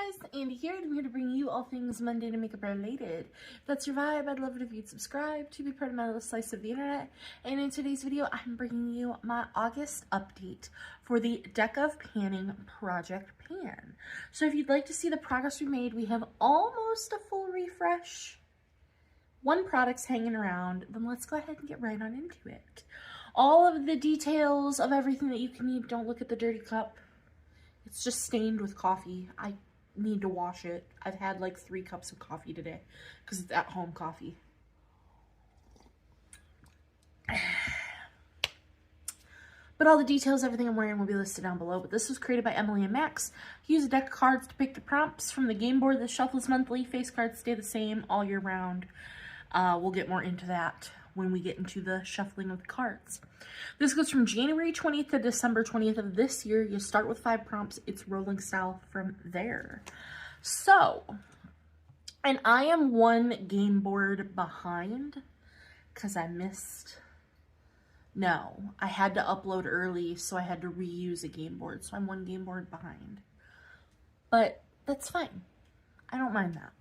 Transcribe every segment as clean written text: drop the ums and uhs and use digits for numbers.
guys, Andy here, and I'm here to bring you all things mundane and makeup related. If that's your vibe, I'd love it if you'd subscribe to be part of my little slice of the internet. And in today's video, I'm bringing you my August update for the Deck of Panning Project Pan. So if you'd like to see the progress we made, we have almost a full refresh. One product's hanging around, then let's go ahead and get right on into it. All of the details of everything that you can need, don't look at the dirty cup. It's just stained with coffee. I need to wash it. I've had like 3 cups of coffee today because it's at home coffee. But all the details, everything I'm wearing will be listed down below. But this was created by Emily and Max. Use a deck of cards to pick the prompts from the game board. The shuffles monthly. Face cards stay the same all year round. We'll get more into that when we get into the shuffling of the cards. This goes from January 20th to December 20th of this year. You start with 5 prompts. It's rolling style from there. So, and I am 1 game board behind because I missed. No, I had to upload early, so I had to reuse a game board. So I'm 1 game board behind. But that's fine. I don't mind that.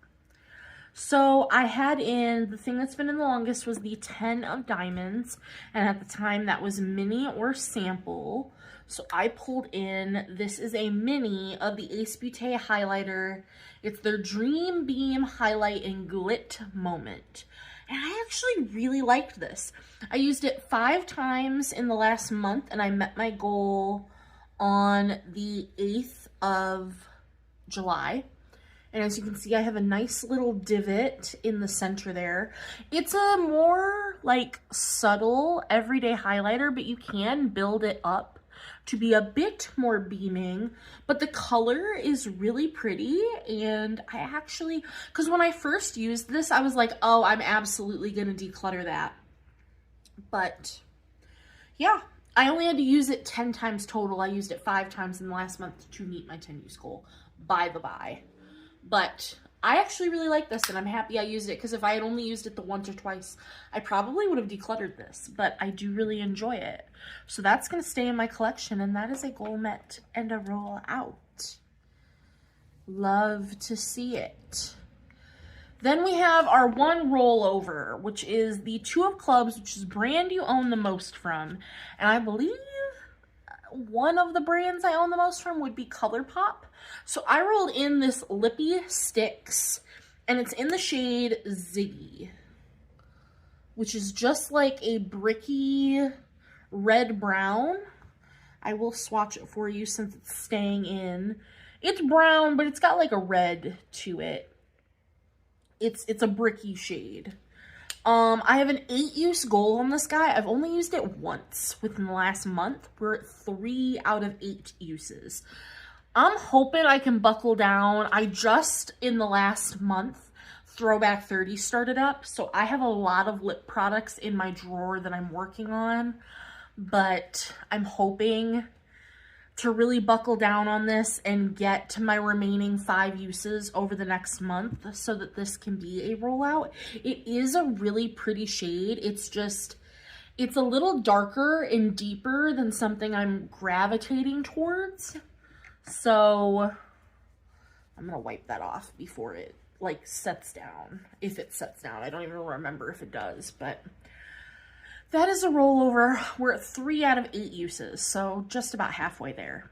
So I had in, the thing that's been in the longest was the 10 of diamonds. And at the time that was mini or sample. So I pulled in, this is a mini of the Ace Beauté highlighter. It's their Dream Beam Highlight and Glit Moment. And I actually really liked this. I used it 5 times in the last month and I met my goal on the 8th of July. And as you can see, I have a nice little divot in the center there. It's a more like subtle everyday highlighter, but you can build it up to be a bit more beaming. But the color is really pretty. And I actually, because when I first used this, I was like, oh, I'm absolutely going to declutter that. But yeah, I only had to use it 10 times total. I used it 5 times in the last month to meet my 10 use goal. By the by. But I actually really like this and I'm happy I used it because if I had only used it the once or twice, I probably would have decluttered this, but I do really enjoy it. So that's going to stay in my collection and that is a goal met and a roll out. Love to see it. Then we have our 1 rollover, which is the 2 of clubs, which is brand you own the most from. And I believe one of the brands I own the most from would be ColourPop. So I rolled in this Lippy Sticks, and it's in the shade Ziggy, which is just like a bricky red-brown. I will swatch it for you since it's staying in. It's brown, but it's got like a red to it. It's a bricky shade. I have an 8 use goal on this guy. I've only used it once within the last month. We're at 3 out of 8 uses. I'm hoping I can buckle down. I just, in the last month, Throwback 30 started up. So I have a lot of lip products in my drawer that I'm working on. But I'm hoping to really buckle down on this and get to my remaining 5 uses over the next month so that this can be a rollout. It is a really pretty shade. It's just, it's a little darker and deeper than something I'm gravitating towards. So I'm going to wipe that off before it like sets down. If it sets down. I don't even remember if it does, but that is a rollover. We're at 3 out of 8 uses, so just about halfway there.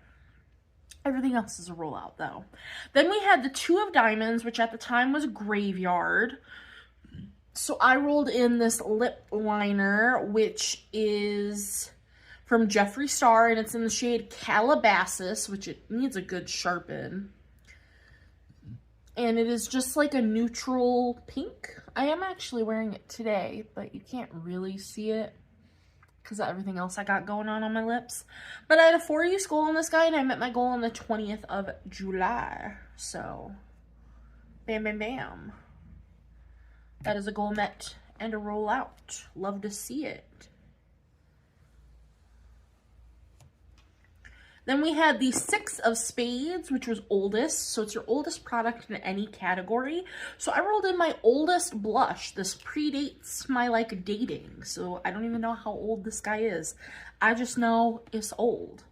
Everything else is a rollout, though. Then we had the 2 of diamonds, which at the time was Graveyard. So I rolled in this lip liner, which is from Jeffree Star, and it's in the shade Calabasas, which it needs a good sharpen. And it is just like a neutral pink. I am actually wearing it today, but you can't really see it because of everything else I got going on my lips. But I had a 4 use goal on this guy, and I met my goal on the 20th of July. So, bam, bam, bam. That is a goal met and a roll out. Love to see it. Then we had the 6 of spades, which was oldest. So it's your oldest product in any category. So I rolled in my oldest blush. This predates my like dating. So I don't even know how old this guy is. I just know it's old.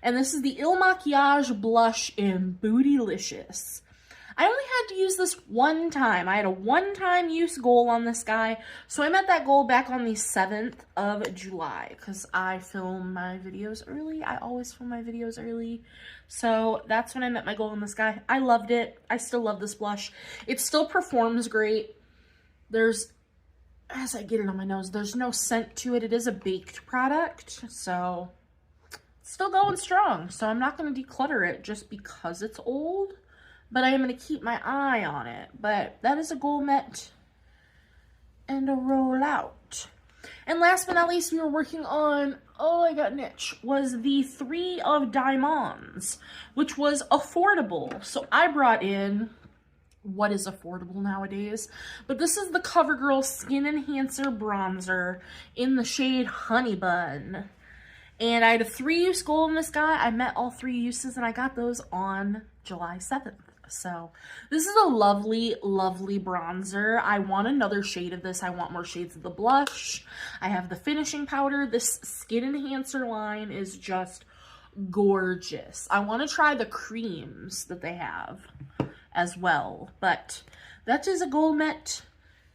And this is the Il Makiage blush in Bootylicious. I only had to use this one time. I had a one-time use goal on this guy. So I met that goal back on the 7th of July because I film my videos early. I always film my videos early. So that's when I met my goal on this guy. I loved it. I still love this blush. It still performs great. There's, as I get it on my nose, there's no scent to it. It is a baked product, so it's still going strong. So I'm not going to declutter it just because it's old, but I am going to keep my eye on it. But that is a goal met and a rollout. And last but not least, we were working on, oh, I got an itch, was the 3 of Diamonds, which was affordable. So I brought in, what is affordable nowadays? But this is the Covergirl Skin Enhancer Bronzer in the shade Honey Bun. And I had a 3-use goal in this guy. I met all 3 uses and I got those on July 7th. So this is a lovely, lovely bronzer. I want another shade of this. I want more shades of the blush. I have the finishing powder. This Skin Enhancer line is just gorgeous. I want to try the creams that they have as well, but that is a goal met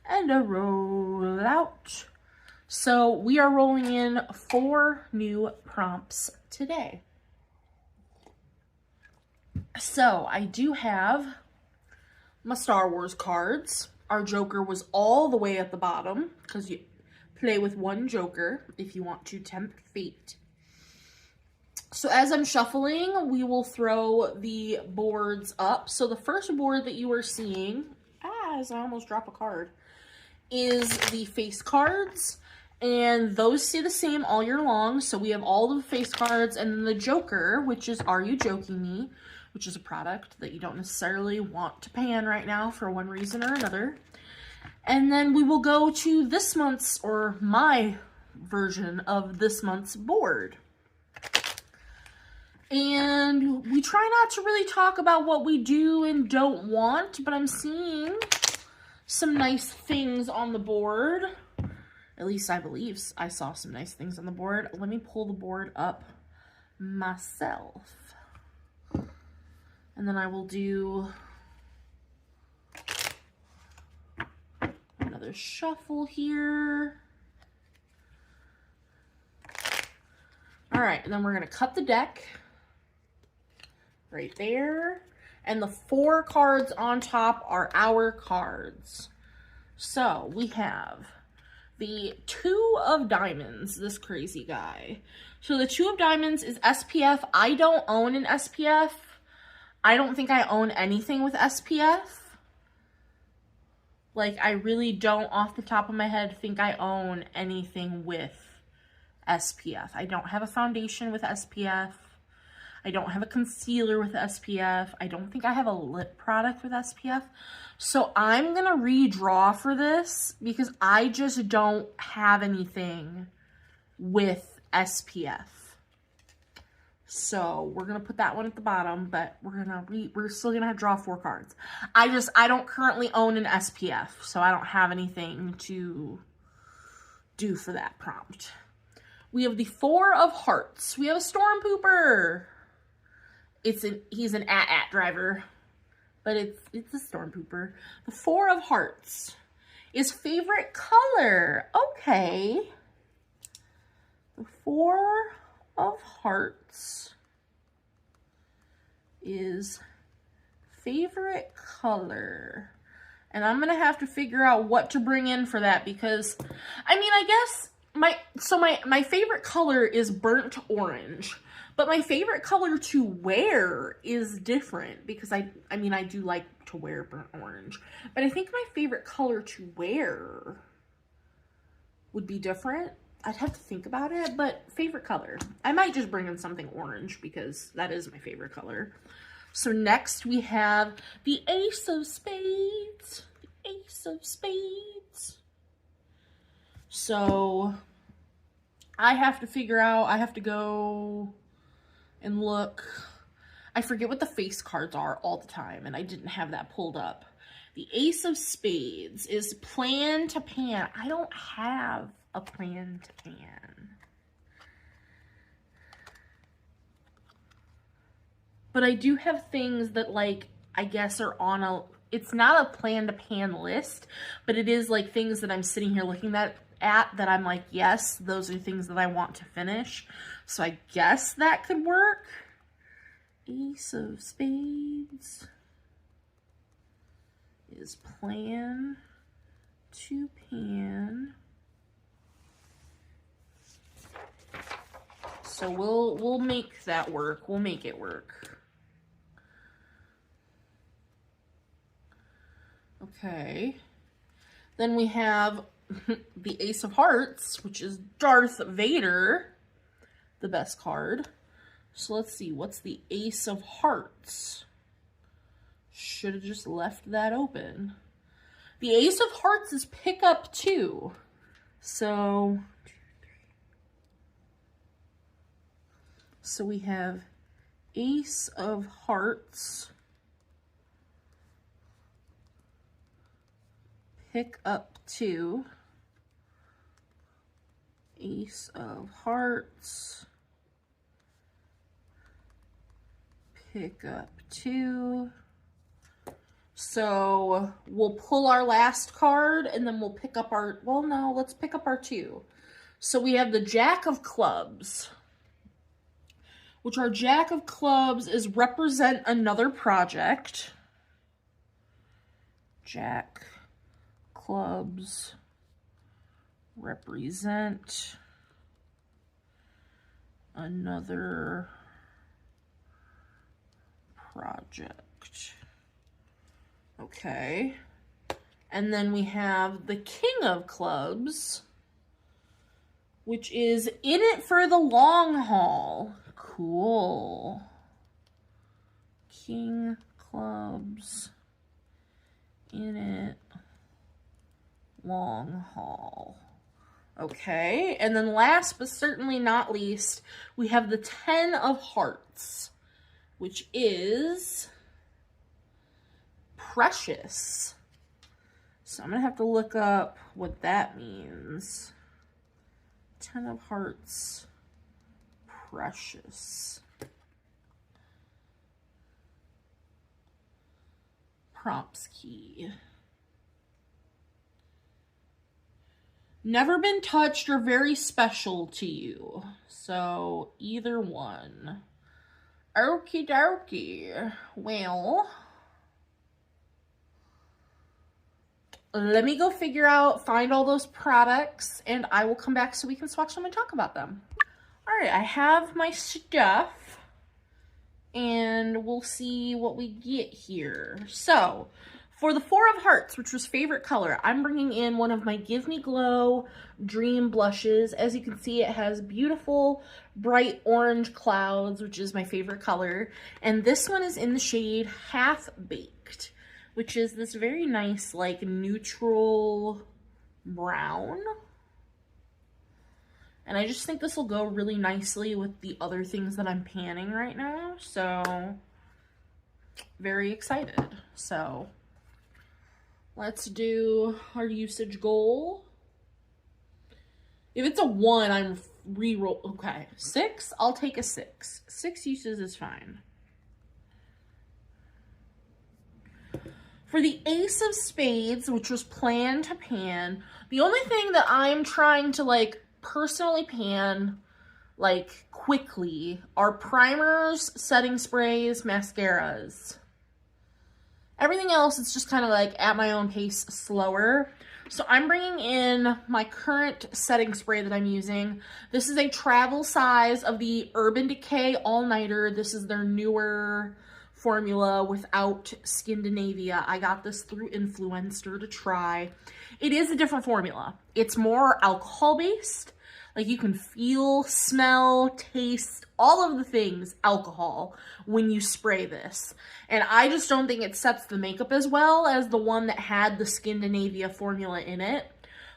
and a rollout. So we are rolling in 4 new prompts today. So I do have my Star Wars cards. Our Joker was all the way at the bottom because you play with one Joker if you want to tempt fate. So as I'm shuffling, we will throw the boards up. So the first board that you are seeing, as I almost drop a card, is the face cards. And those stay the same all year long. So we have all the face cards and then the Joker, which is Are You Joking Me? Which is a product that you don't necessarily want to pan right now for one reason or another. And then we will go to this month's, or my version of this month's board. And we try not to really talk about what we do and don't want, but I'm seeing some nice things on the board. At least I believe I saw some nice things on the board. Let me pull the board up myself. And then I will do another shuffle here. All right, and then we're gonna cut the deck right there. And the 4 cards on top are our cards. So we have the 2 of Diamonds, this crazy guy. So the 2 of Diamonds is SPF. I don't own an SPF. I don't think I own anything with SPF. Like, I really don't, off the top of my head, think I own anything with SPF. I don't have a foundation with SPF. I don't have a concealer with SPF. I don't think I have a lip product with SPF. So I'm going to redraw for this because I just don't have anything with SPF. So we're going to put that one at the bottom, but we're still going to draw 4 cards. I don't currently own an SPF, so I don't have anything to do for that prompt. We have the 4 of Hearts. We have a Storm Pooper. He's an at driver, but it's a Storm Pooper. The 4 of Hearts is favorite color. Okay. The 4 of Hearts is favorite color. And I'm gonna have to figure out what to bring in for that because, I mean, I guess my favorite color is burnt orange, but my favorite color to wear is different because I mean, I do like to wear burnt orange, but I think my favorite color to wear would be different. I'd have to think about it, but favorite color. I might just bring in something orange because that is my favorite color. So next we have the Ace of Spades. The Ace of Spades. So I have to figure out, I have to go and look. I forget what the face cards are all the time, and I didn't have that pulled up. The Ace of Spades is plan to pan. I don't have a plan to pan. But I do have things that, like, I guess, are on a, it's not a plan to pan list, but it is like things that I'm sitting here looking at that I'm like, yes, those are things that I want to finish. So I guess that could work. Ace of Spades is plan to pan. So we'll make that work. We'll make it work. Okay. Then we have the Ace of Hearts, which is Darth Vader, the best card. So let's see, what's the Ace of Hearts? Should have just left that open. The Ace of Hearts is pick up 2. So we have Ace of Hearts, pick up 2, Ace of Hearts, pick up 2. So we'll pull our last card and then we'll pick up our, well, no, let's pick up our 2. So we have the Jack of Clubs, which our Jack of Clubs is represent another project. Jack Clubs represent another project. Okay. And then we have the King of Clubs, which is in it for the long haul. Cool. King Clubs, in it, long haul. Okay, and then last but certainly not least, we have the 10 of Hearts, which is precious. So I'm gonna have to look up what that means. 10 of Hearts, precious. Prompts key. Never been touched or very special to you. So either one. Okie dokie. Well, let me go find all those products, and I will come back so we can swatch them and talk about them. All right, I have my stuff, and we'll see what we get here. So, for the 4 of Hearts, which was favorite color, I'm bringing in one of my Give Me Glow Dream blushes. As you can see, it has beautiful bright orange clouds, which is my favorite color. And this one is in the shade Half Baked, which is this very nice, like, neutral brown. And I just think this will go really nicely with the other things that I'm panning right now. So, very excited. So, let's do our usage goal. If it's a 1, I'm re-roll. Okay, 6, I'll take a 6. 6 uses is fine. For the Ace of Spades, which was planned to pan, the only thing that I'm trying to, like, personally pan, like, quickly are primers, setting sprays, mascaras. Everything else, it's just kind of like at my own pace, slower. So I'm bringing in my current setting spray that I'm using. This is a travel size of the Urban Decay All Nighter. This is their newer formula without Scandinavia. I got this through Influencer to try. It is a different formula. It's more alcohol based. Like, you can feel, smell, taste, all of the things alcohol when you spray this. And I just don't think it sets the makeup as well as the one that had the Scandinavia formula in it.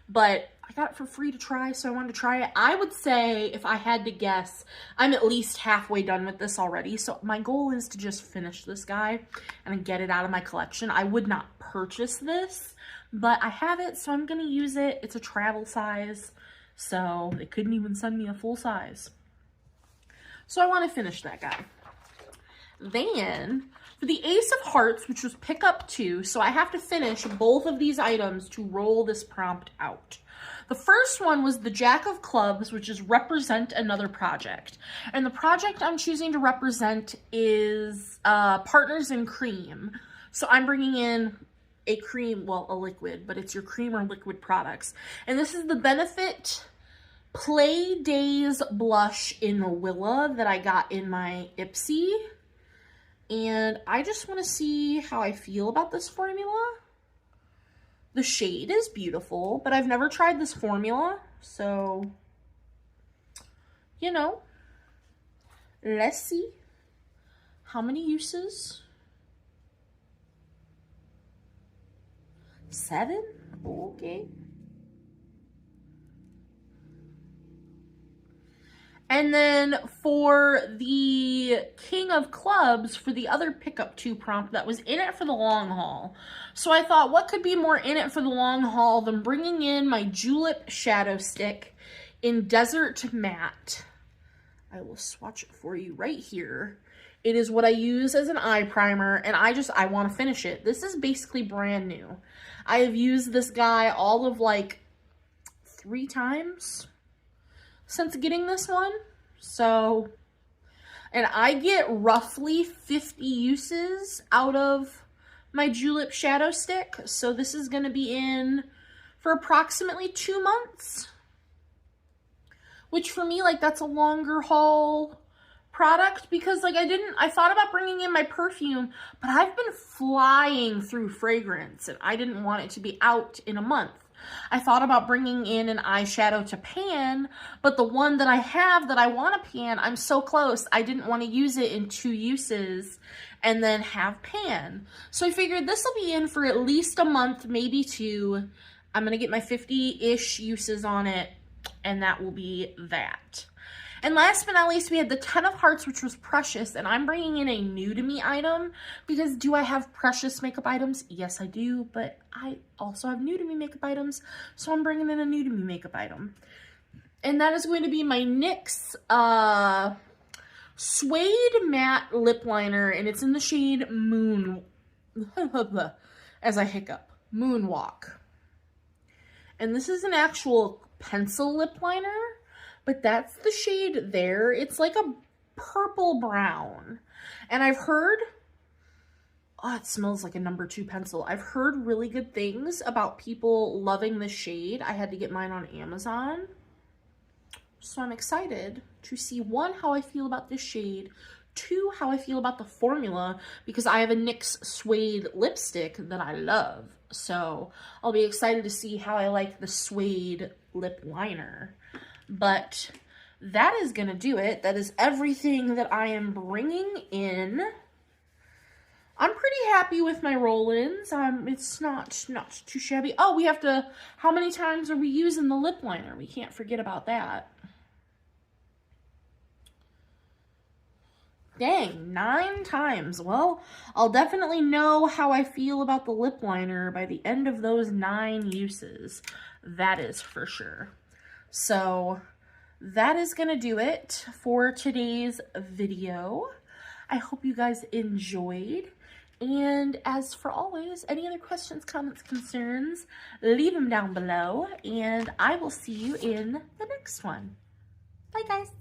But I got it for free to try, so I wanted to try it. I would say, if I had to guess, I'm at least halfway done with this already. So my goal is to just finish this guy and get it out of my collection. I would not purchase this, but I have it, so I'm going to use it. It's a travel size, so they couldn't even send me a full size. So I want to finish that guy. Then, for for the Ace of Hearts, which was pick up 2, so I have to finish both of these items to roll this prompt out. The first one was the Jack of Clubs, which is represent another project. And the project I'm choosing to represent is Partners in Cream. So I'm bringing in a cream, well, a liquid, but it's your cream or liquid products. And this is the Benefit Play Days blush in Willa that I got in my Ipsy. And I just want to see how I feel about this formula. The shade is beautiful, but I've never tried this formula, so, you know, let's see. How many uses? 7? Okay. And then for the King of Clubs, for the other pickup 2 prompt, that was in it for the long haul. So I thought, what could be more in it for the long haul than bringing in my Julep shadow stick in Desert Matte. I will swatch it for you right here. It is what I use as an eye primer, and I want to finish it. This is basically brand new. I have used this guy all of like 3 times since getting this one. So, and I get roughly 50 uses out of my Julep shadow stick. So this is going to be in for approximately 2 months, which for me, like, that's a longer haul product, because like I thought about bringing in my perfume, but I've been flying through fragrance and I didn't want it to be out in a month. I thought about bringing in an eyeshadow to pan, but the one that I have that I want to pan, I'm so close, I didn't want to use it in 2 uses and then have pan. So I figured this will be in for at least a month, maybe 2. I'm going to get my 50-ish uses on it, and that will be that. And last but not least, we had the 10 of Hearts, which was Precious, and I'm bringing in a new to me item, because do I have Precious makeup items? Yes, I do, but I also have new to me makeup items, so I'm bringing in a new to me makeup item. And that is going to be my NYX Suede Matte Lip Liner, and it's in the shade Moon, as I hiccup, Moonwalk. And this is an actual pencil lip liner, but that's the shade there. It's like a purple brown. And I've heard, oh, it smells like a number 2 pencil. I've heard really good things about people loving the shade. I had to get mine on Amazon. So I'm excited to see, 1, how I feel about this shade, 2, how I feel about the formula, because I have a NYX Suede lipstick that I love. So I'll be excited to see how I like the suede lip liner. But that is going to do it. That is everything that I am bringing in. I'm pretty happy with my roll-ins. It's not too shabby. Oh, we have to, how many times are we using the lip liner? We can't forget about that. Dang, 9 times. Well, I'll definitely know how I feel about the lip liner by the end of those 9 uses. That is for sure. So that is going to do it for today's video. I hope you guys enjoyed. And as for always, any other questions, comments, concerns, leave them down below. And I will see you in the next one. Bye, guys.